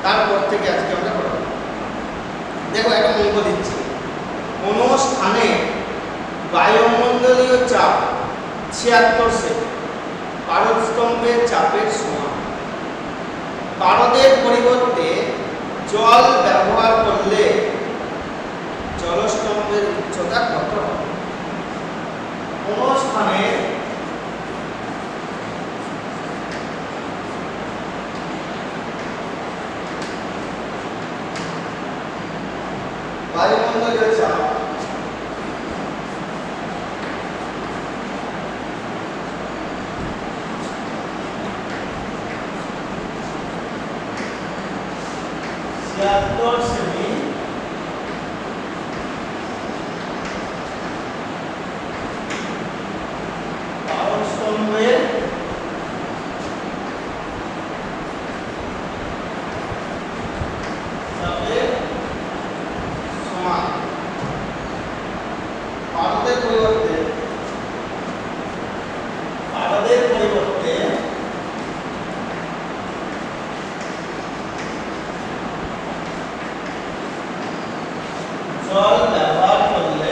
তারপর থেকে আজকে আমরা পড়াবো। দেখো একটা অঙ্ক দিচ্ছি, কোনো স্থানে বায়ুমণ্ডলীয় চাপ 76 সেমি পারদস্তম্ভের চাপের সমান। পারদের পরিবর্তে জল ব্যবহার করলে জলস্তম্ভের উচ্চতা কত হবে? কোন স্থানে বায়ুমণ্ডলীয় চাপ 76 সেমি পারদস্তম্ভের চাপের সমান। পারদের পরিবর্তে জল ব্যবহার করলে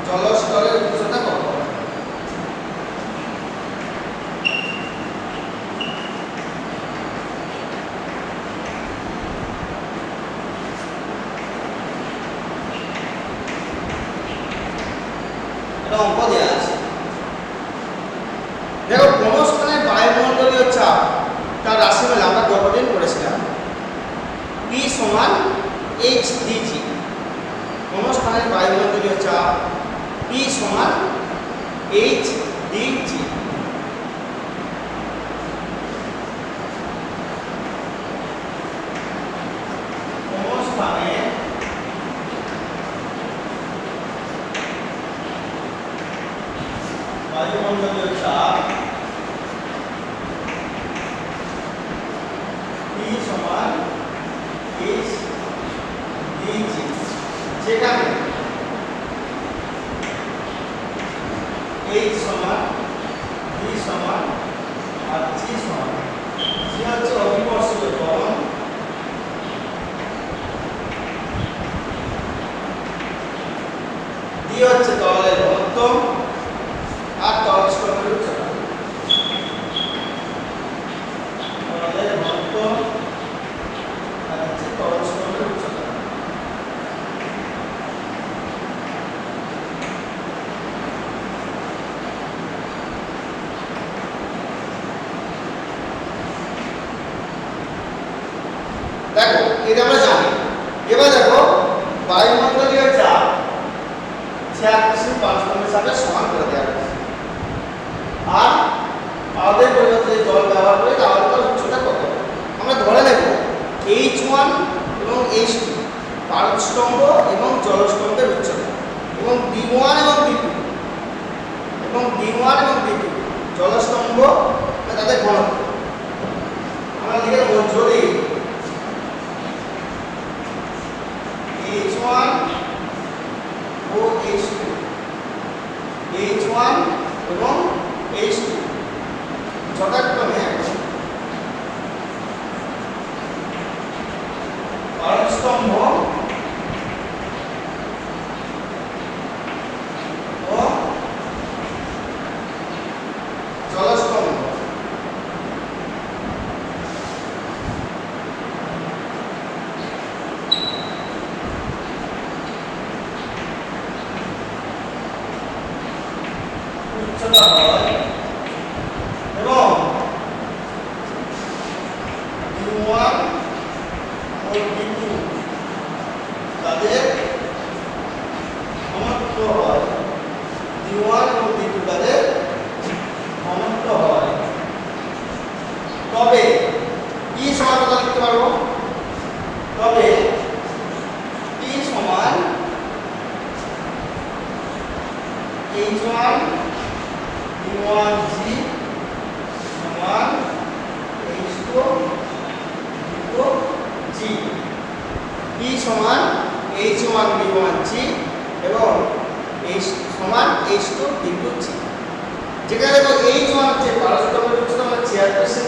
জলস্তরের উচ্চতা কত? অঙ্ক দেওয়া আছে। দেখো কোন স্থানে বায়ুমণ্ডলীয় চাপ তার রাশিমালা আমরা গতদিন পড়েছিলাম, P সমান HdG। কোন স্থানের বায়ুমণ্ডলীয় চাপ P সমান HdG। কোন স্থানে বায়ুমণ্ডলীয় চাপ P সমান HdG, যেখানে H সমান D সমান আর G সমান। G হচ্ছে অভিকর্ষীয় ত্বরণ, D হচ্ছে তরলের ঘনত্ব আর তরলস্তম্ভের উচ্চতা। তরলের ঘনত্ব আর হচ্ছে তরলস্তম্ভের উচ্চতা। দেখো এটা আমরা জানি। এবার দেখো বায়ুমণ্ডলীয় চাপ 76 পারদস্তম্ভের চাপের সমান করে দেওয়া হয়েছে, আর পারদের পরিবর্তে জল ব্যবহার করে তাহলে তার উচ্চতা কত? আমরা ধরে নেব H1 এবং H2 পারদস্তম্ভ এবং জলস্তম্ভের উচ্চতা, এবং D1 এবং D2 জলস্তম্ভ তাদের ঘনত্ব। আমরা লিখে দেবো যদি H1 ও H2 H1 এবং H2 যথাক্রমে পারদস্তম্ভ ও জলস্তম্ভ উচ্চতা হয়, এবং D1 ও D2 তাদের ঘনত্ব হয়, D1 এবং D2 তাদের ঘনত্ব হয়। তবে কি সমান কথা লিখতে পারবো? তবে P সমান H1 D1G সমান H2 D2G। P সমান H1 D1G এবং H সমান H2 D2G। যেখানে দেখো H1 হচ্ছে পারস্তম্ভের উচ্চতা মানে 76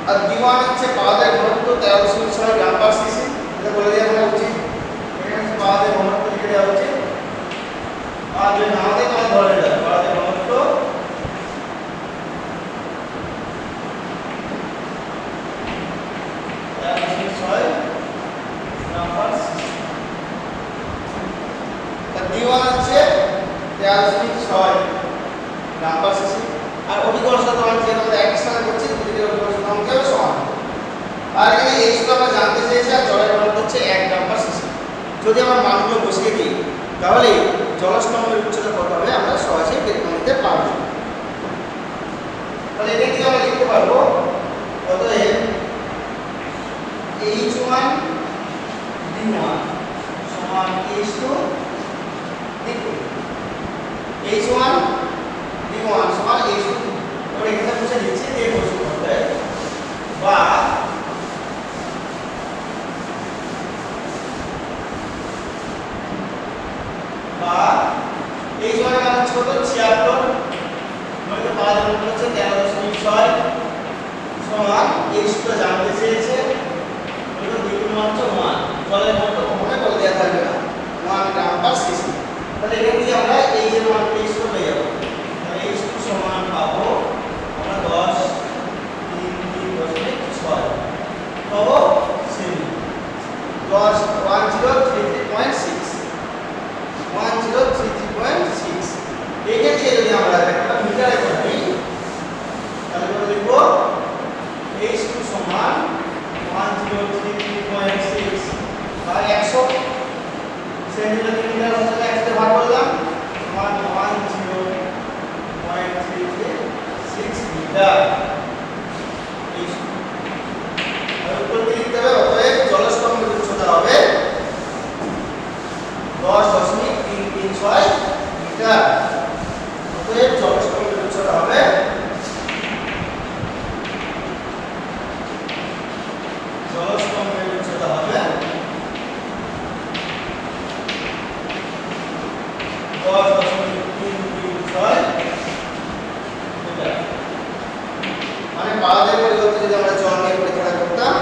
আর D1 হচ্ছে পাওয়ারের ঘনত্ব 13.6 গ্রাম পার সিসি। এটা বলে দেওয়া হওয়া উচিত। এখানে পাওয়ারের ঘনত্ব লিখে দেওয়া উচিত। আর যদি না দেয় তাহলে ধরে দেয় পাওয়ারের ঘনত্ব 13.6 গ্রাম পার সিসি। আর D1 হচ্ছে 13.6 গ্রাম পার সিসি। আর অভিকর্ষতা মান যে আমরা একই সাথে করছি দুদিকের অভিকর্ষতা মান কেও সমান। আর এখানে H টা আমরা জানতে চেয়েছি আর জলের ঘনত্ব হচ্ছে 1 গ্রাম পার সিসি। যদি আমরা মানগুলো বসিয়ে দিই তাহলে জলস্তম্ভের উচ্চতা কত হবে আমরা সহজেই বের করে নিতে পারব। তাহলে এটা কি আমরা লিখতে পারবো অতএব H1 D1 সমান H2 D2 H1 D1 সমান H2 আমরা এখানে বসে দিচ্ছি এই বসে করতে বা H1 এর মান ছোট 76 মানে পাওয়ার মান হচ্ছে 13.6 সমান H2 জানতে চেয়েছে এটা দ্বিগুণ মান হচ্ছে 1 জলের ঘনত্ব কখনোই বলে দেওয়া থাকবে না 1 গ্রাম পার সিসি। তাহলে এখান থেকে আমরা H এর মান H2 পেয়ে যাব। তাহলে H2 সমান পাবো আমরা 10 3.6 পাবো সেমি 1033.6 1033.6 এক্ষেত্রে যদি আমরা একটা মিটারে করি তাহলে আমরা লিখব H2 সমান 1033.6 বাই 100 সেন্টিমিটার হচ্ছে 100 তে ভাগ করলাম সমান 10.336 মিটার। আর উত্তর লিখতে হবে অতএব জলস্তম্ভের উচ্চতা হবে 10.336 মিটার। অতএব জলস্তম্ভের উচ্চতা হবে 10.336 মিটার। মানে পাওয়ারের পরিবর্তে যদি আমরা জল নিয়ে পরীক্ষা করতাম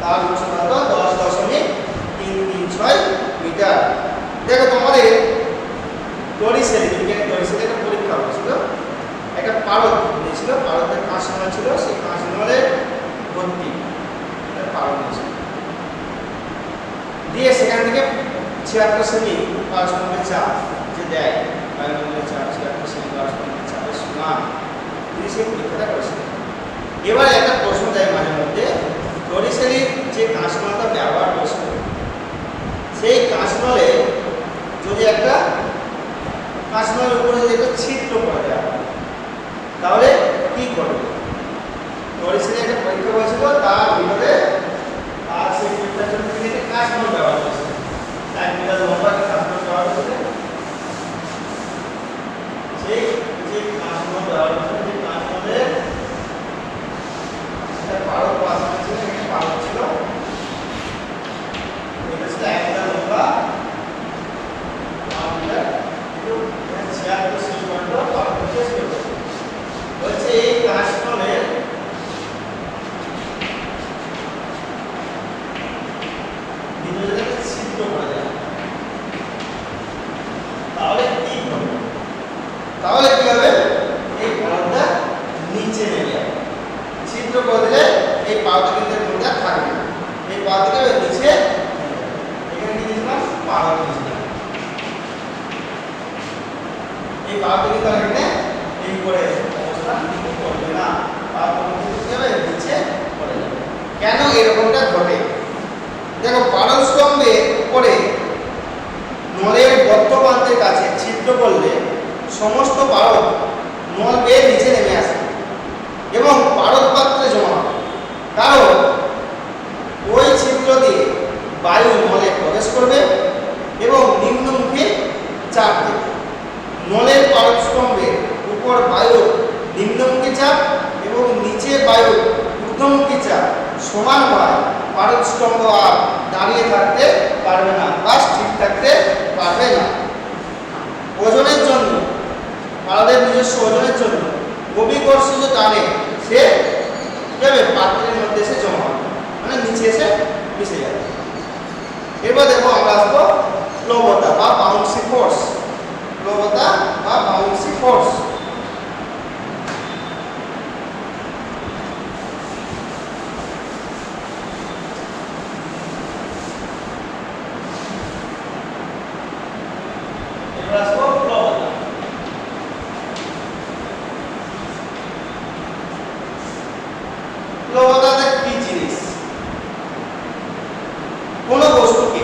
তার উচ্চতা হলো 10.336 মিটার। দেখো তোমাদের টরিসেল বিজ্ঞানের টরিসেল একটা পরীক্ষা হয়েছিল, একটা পারদ নিয়েছিল, পারদের কাঁচ নল ছিল, সেই কাঁচ নলের ভর্তি পারদ নিয়েছিল দিয়ে সেখান থেকে 76 সেমি পারস্পরিক চাপ যে দেয় বায়ুমণ্ডলের চাপ 76 সেমি পারস্পরিক চাপের সমান তিনি সেই পরীক্ষাটা করেছিলেন। এবার একটা প্রশ্ন দেয় মাঝে মধ্যে টরিসেলের যে কাঁচ নলটা ব্যবহার করেছিল সেই কাঁচ নলে যদি একটা কাঁচ নলের উপরে যদি একটা ছিদ্র করে দেওয়া হয় তাহলে কি করবে? টরিসেলে একটা পরীক্ষা হয়েছিল, তার ভিতরে আর সেই পরীক্ষার জন্য তিনি একটা কাঁচ নল ব্যবহার করেছিলেন, 1 মিটার লম্বা একটা কাঁচ নল ব্যবহার করেছিলেন। সেই যে কাঁচ নল ব্যবহার করেছিলেন যে কাঁচ নলের একটা পারদ পাশ ছিল, একটা পারদ ছিল, এটা ছিল 1 মিটার লম্বা 1 মিটার 76 সেমি পারদ ছিল। বলছে এই কাঁচ নলের ভিতরে ছিদ্র করে দেয় তাহলে কি হবে? তাহলে কি হবে? এই পারদটা নিচে নেমে যাবে। ছিদ্র করে দিলে এই পারদ কিন্তু মধ্যে থাকবে না, এই পারদটা নিচে এখানে কি দিয়েছিলাম? পারদ দিয়েছিলাম। এই পারদ কিন্তু এখানে এই করে অবস্থান করবে না, পারদ কিন্তু কি হবে? নিচে পড়ে যাবে। কেন এরকমটা ঘটে? দেখো পারস্তম্ভের উপরে নলের বদ্ধপ্রান্তের কাছে ছিদ্র করলে সমস্ত পারদ নল বেয়ে নিচে নেমে আসে এবং পারদ পাত্রে জমা হয়, কারণ ওই ছিদ্র দিয়ে বায়ু নলে প্রবেশ করবে এবং নিম্নমুখী চাপ দেবে। নলের পারস্তম্ভের উপর বায়ু নিম্নমুখী চাপ এবং নিচে বায়ু ঊর্ধ্বমুখী চাপ সমান হয়, পারস্তম্ভ আর দাঁড়িয়ে থাকতে পারবে না বা স্থির থাকতে পারবে না। ওজনের জন্য তারদের নিজস্ব ওজনের জন্য অভিকর্ষজ টানে সে কি হবে পাত্রের মধ্যে এসে জমা হবে, মানে নিচে এসে মিশে যাবে। এবার দেখো আমরা আসবো প্লবতা বা বাউন্সি ফোর্স। প্লবতা বা বাউন্সি ফোর্স। এবার আসবো প্লবতা। প্লবতাটা কি জিনিস? কোন বস্তুকে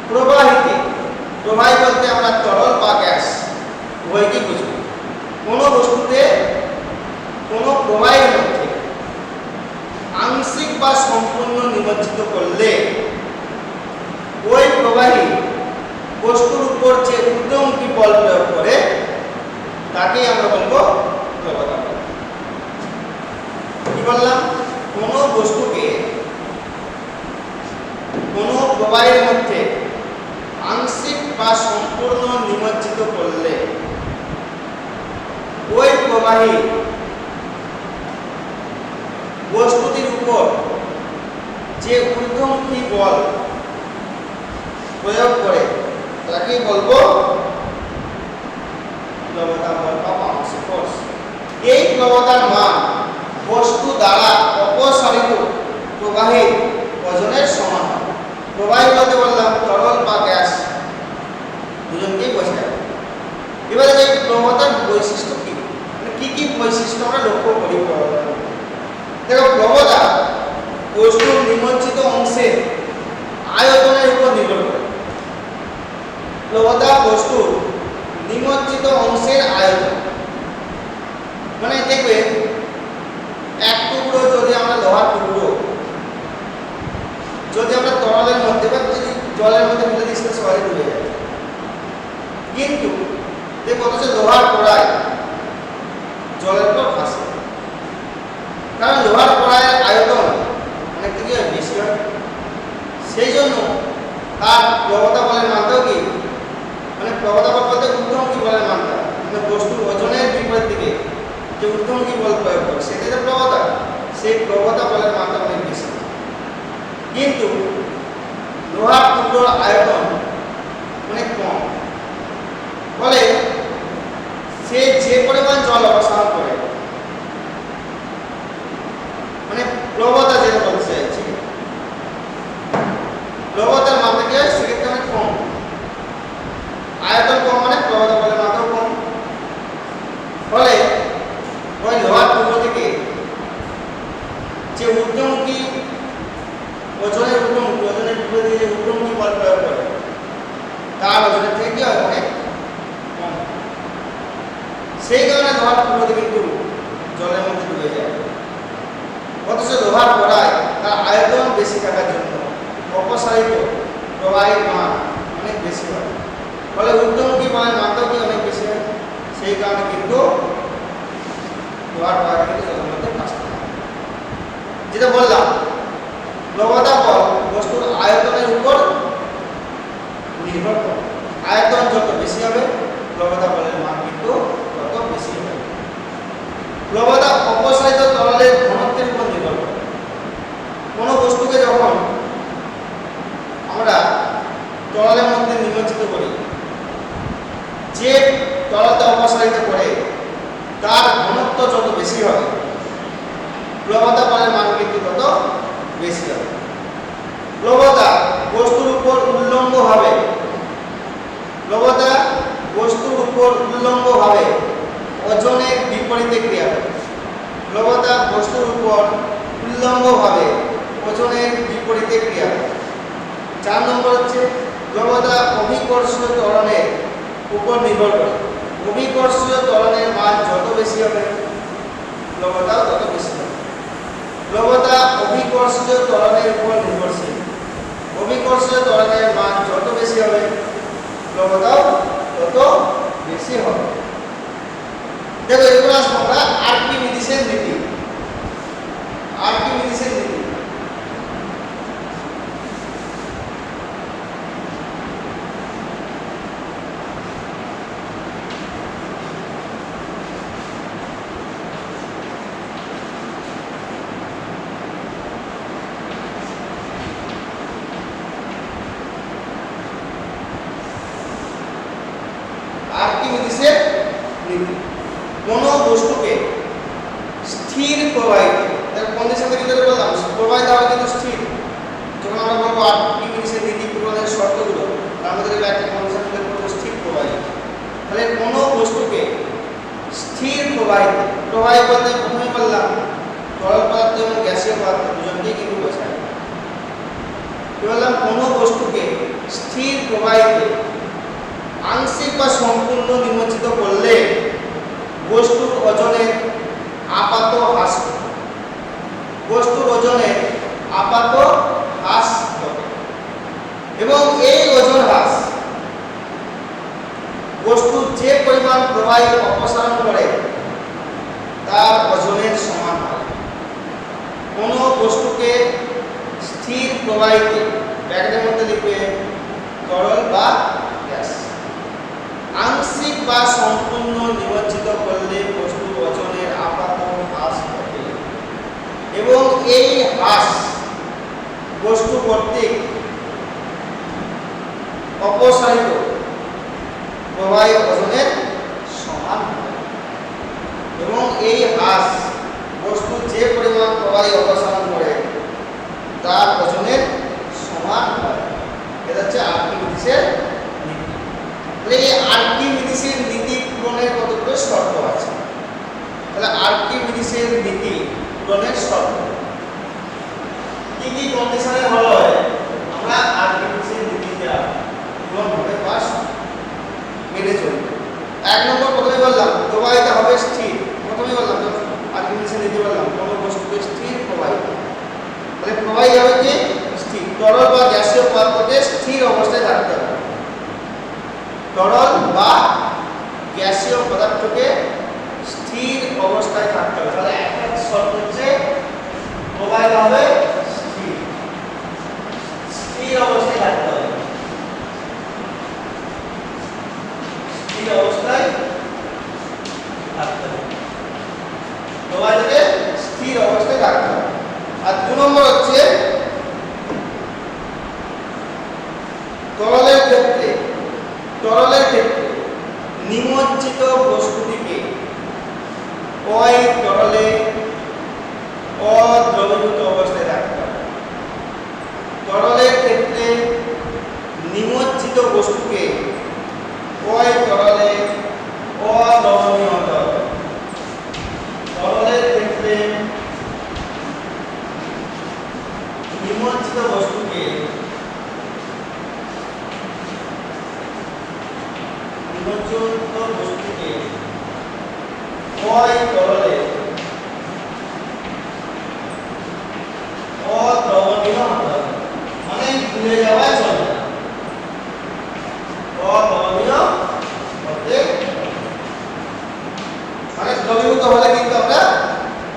প্রবাহী বলতে আমরা তরল বা গ্যাস উভয়কেই বুঝি। কোন বস্তুতে কোন প্রবাহের মধ্যে আংশিক বা সম্পূর্ণ নিমজ্জিত করলে ওই প্রবাহী বস্তুর উপর যে ঊর্ধ্বমুখী বল প্রয়োগ করে তাকেই আমরা বলবো প্লবতা বল। কি বললাম? কোন বস্তুকে কোন প্রবাহের মধ্যে আংশিক বা সম্পূর্ণ নিমজ্জিত করলে ওই প্রবাহী বস্তুটির উপর যে ঊর্ধ্বমুখী বল প্রয়োগ করে তাকেই বলবো প্লবতা বল বা বাউন্সি ফোর্স। এই প্লবতার মান বস্তু দ্বারা অপসারিত প্রবাহের ওজনের সমান হয়। প্রবাহী বলতে বললাম তরল বা গ্যাস দুজনকেই বোঝায়। এবারে এই প্লবতার বৈশিষ্ট্য কি, মানে কি কি বৈশিষ্ট্য আমরা লক্ষ্য করি প্লবতার? দেখো, প্লবতা বস্তুর নিমজ্জিত অংশের আয়তনের উপর নির্ভর করে। প্লবতা বস্তুর নিমজ্জিত অংশের আয়তন, মানে দেখবে এক টুকরো যদি আমরা লোহার টুকরো যদি আমরা তরলের মধ্যে বা যদি জলের মধ্যে ফেলে দিই সেটা সহজে ডুবে যায়। কিন্তু দেখো অথচ লোহার কড়াই জলের উপর ভাসে, কারণ লোহার কড়াইয়ের আয়তন অনেকটা কি হয়, বেশি হয়। সেই জন্য তার প্লবতা বলের মানটাও কি, মানে প্লবতা বল বলতে ঊর্ধ্বমুখী বলের মানটা, মানে বস্তুর ওজনের বিপরীত দিকে যে ঊর্ধ্বমুখী বল প্রয়োগ করে সেটা যে প্লবতা, সেই প্লবতা বলের মানটা অনেক বেশি। কিন্তু লোহার টুকরোর আয়তন অনেক কম, ফলে সে যে পরিমাণ জল অপসারণ করে, মানে প্লবতা যেটা বলতে চাইছি, প্লবতার মাত্রা কি হয় সেক্ষেত্রে অনেক কম। আয়তন কম মানে প্লবতা বলের মাত্রাও কম, ফলে ওই লোহার টুকরো থেকে যে ঊর্ধ্বমুখী ওজনের বিপরীতে যে ঊর্ধ্বমুখী বল প্রয়োগ করে তার ওজনের থেকে কি হয়, অনেক কম। সেই কারণে লোহার টুকরোতে কিন্তু জলের মধ্যে ডুবে যায়। অথচ লোহার কড়াই তার আয়তন বেশি থাকার জন্য অপসারিত প্রবাহের মান অনেক বেশি হয়, ফলে ঊর্ধ্বমুখী বলের মাত্রাও কি অনেক বেশি হয়। সেই কারণে কিন্তু লোহার কড়াই কিন্তু জলের মধ্যে ভাসতে হয়। যেটা বললাম, প্লবতা বল বস্তুর আয়তনের উপর নির্ভর করে। আয়তন যত বেশি হবে প্লবতা বলের মান কিন্তু তত বেশি হবে। প্লবতা অপসারিত তরলের ঘনত্বের উপর নির্ভর করে। কোনো বস্তুকে যখন আমরা তরলের মধ্যে নিমজ্জিত করি, যে তরলতা অপসারিত করে তার ঘনত্ব যত বেশি হবে প্লবতা বলের মান কিন্তু তত বেশি হবে। প্লবতা বস্তুর উপর উল্লম্বভাবে ওজনের বিপরীতে ক্রিয়া করে। প্লবতা বস্তুর উপর উল্লম্বভাবে ওজনের বিপরীতে ক্রিয়া করে। 4 নম্বর হচ্ছে প্লবতা অভিকর্ষীয় ত্বরণের উপর নির্ভর করে। অভিকর্ষীয় ত্বরণের মান যত বেশি হবে প্লবতাও তত বেশি হবে। প্লবতা অভিকর্ষীয় ত্বরণের উপর নির্ভরশীল। অভিকর্ষীয় ত্বরণের মান যত বেশি হবে প্লবতাও তত বেশি হবে। দেখো এরপর আসবো আমরা আর্কিমিডিসের নীতি। আর্কিমিডিসের নীতি নীতি কোনো বস্তুকে স্থির প্রবাহিত, কন্ডিশন থেকে যেটা বললাম প্রবাহিত হবে কিন্তু স্থির। যখন আমরা বলবো আর্কিমিডিসের নীতি পূরণের শর্তগুলো, তার মধ্যে একটা কন্ডিশন উল্লেখ করবো স্থির প্রবাহিত। তাহলে কোনো বস্তুকে স্থির প্রবাহিত, প্রবাহিত বলতে প্রথমে বললাম তরল পদার্থ এবং গ্যাসীয় পদার্থ দুজনকেই কিন্তু বোঝায়। কি বললাম? কোনো বস্তুকে স্থির প্রবাহিত আংশিক বা সম্পূর্ণ নিমজ্জিত করলে বস্তুর ওজনের আপাত হ্রাস ঘটে। বস্তুর ওজনের আপাত হ্রাস ঘটে এবং এই ওজন হ্রাস বস্তু যে পরিমাণ প্রবাহী অপসারণ করে তার ওজনের সমান হয়। কোনো বস্তুকে স্থির প্রবাহিতে ব্র্যাকেটের মধ্যে লিখবে তরল বা গ্যাস, আংশিক বা সম্পূর্ণ নিমজ্জিত করলে বস্তুর ওজনের আপাত হ্রাস ঘটে এবং এই হ্রাস বস্তু কর্তৃক অপসারিত প্রবাহী ওজনের সমান হয় এবং এই হ্রাস বস্তু যে পরিমাণ প্রবাহী অপসারণ করে তার ওজনের সমান হয়। এটা হচ্ছে আর্কিমিডিসের নীতি। তাহলে এই আর্কিমিডিসের নীতি পূরণের কতগুলো শর্ত আছে। তাহলে আর্কিমিডিসের নীতি পূরণের শর্ত কি কি কন্ডিশনে হলো আমরা আর্কিমিডিসের নীতিটা পূরণ হবে বা মেনে চলবে। এক নম্বর প্রথমে বললাম প্রবাহিত হবে স্থির। প্রথমে বললাম আর্কিমিডিসের নীতি বললাম কোনো বস্তুকে স্থির প্রবাহিত, তাহলে প্রবাহী হবে কি স্থির। তরল বা গ্যাসীয় পদার্থকে স্থির অবস্থায় থাকতে হবে। তরল বা গ্যাসীয় পদার্থকে স্থির অবস্থায় থাকতে হবে। তাহলে একটা শর্ত হচ্ছে প্রবাহিত হবে স্থির, স্থির অবস্থায় থাকতে হবে। স্থির অবস্থায় থাকতে হবে, প্রবাহিতকে স্থির অবস্থায় থাকতে হবে। আর 2 নম্বর হচ্ছে তরলের ক্ষেত্রে নিমজ্জিত বস্তুটিকে ওই তরলে অদ্রবীভূত অবস্থায় রাখতে হবে। তরলের ক্ষেত্রে নিমজ্জিত বস্তুকে ওই তরলে অদ্রবণীয় হতে হবে। তরলের ক্ষেত্রে নিমজ্জিত বস্তুকে ওই তরলে অদ্রবণীয় হতে হবে, মানে ভুলে যাওয়া চলবে না। অদ্রবণীয় হতে মানে দ্রবীভূত হলে কিন্তু আমরা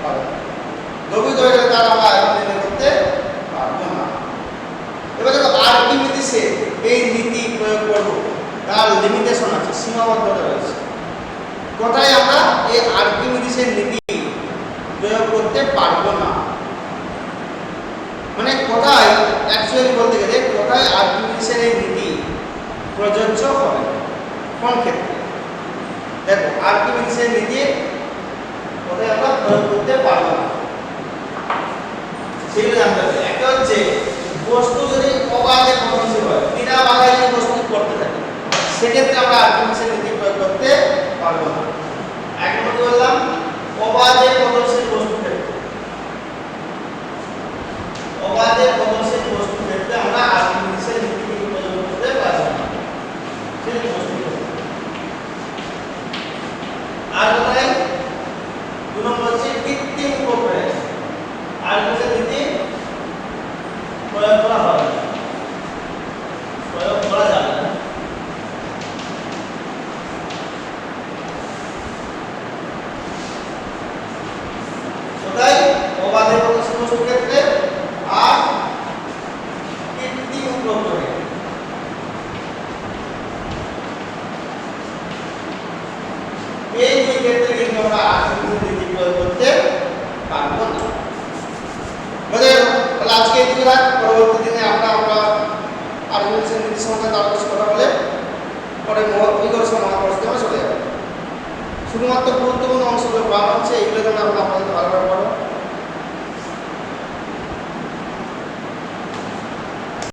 পাবো, দ্রবীভূত হয়ে গেলে তার আমরা আয়তন নির্ণয় করতে পারবো না। এবার দেখো আর্কিমিডিসে এই নীতি প্রয়োগ করব, তার লিমিটেশন আছে, সীমাবদ্ধতা রয়েছে। কোথায় আমরা এই আর্কিমিডিসের নীতি প্রয়োগ করতে পারবো না, মানে কোথায় অ্যাকচুয়ালি বলতে গেলে কোথায় আর্কিমিডিসের এই নীতি প্রযোজ্য হবে, কোন ক্ষেত্রে। দেখো আর্কিমিডিসের নীতি কোথায় আমরা প্রয়োগ করতে পারবো না সেগুলো জানতে হবে। একটা হচ্ছে বস্তু যদি অবাধে পতনশীল হয়, বিনা বাধায় যদি বস্তু করতে থাকে, সেক্ষেত্রে আমরা আর্কিমিডিসের নীতি প্রয়োগ করতে পারবো না। এক নম্বর বললাম অবাধে পতনশীল বস্তু ক্ষেত্রে, অবাধে পতনশীল বস্তু ক্ষেত্রে আমরা আর্কিমিডিসের নীতি প্রয়োগ করতে পারবো না। ঠিক আছে। আর কোথায় 2 নম্বর হচ্ছে কৃত্রিম উপপ্রয়োগ, আর্কিমিডিসের নীতি প্রয়োগ করা হবে না, প্রয়োগ করা যাবে না। কোথায় অবাধে পতনশীল বস্তুর ক্ষেত্রে আর কৃত্রিম উপপ্রয়োগ। এই দুই ক্ষেত্রে কিন্তু আমরা আর্কিমিডিসের নীতি প্রয়োগ করতে পারবো না। তাহলে আজকে এই দিকে পরবর্তী দিনে আমরা আর্কিমিডিসের নীতি সম্বন্ধে আরো কিছু কথা বলে পরে মহাকর্ষ মহাকর্ষে আমরা চলে যাব। শুধুমাত্র গুরুত্বপূর্ণ অংশগুলো পাওয়া হচ্ছে, এইগুলো যেন আমরা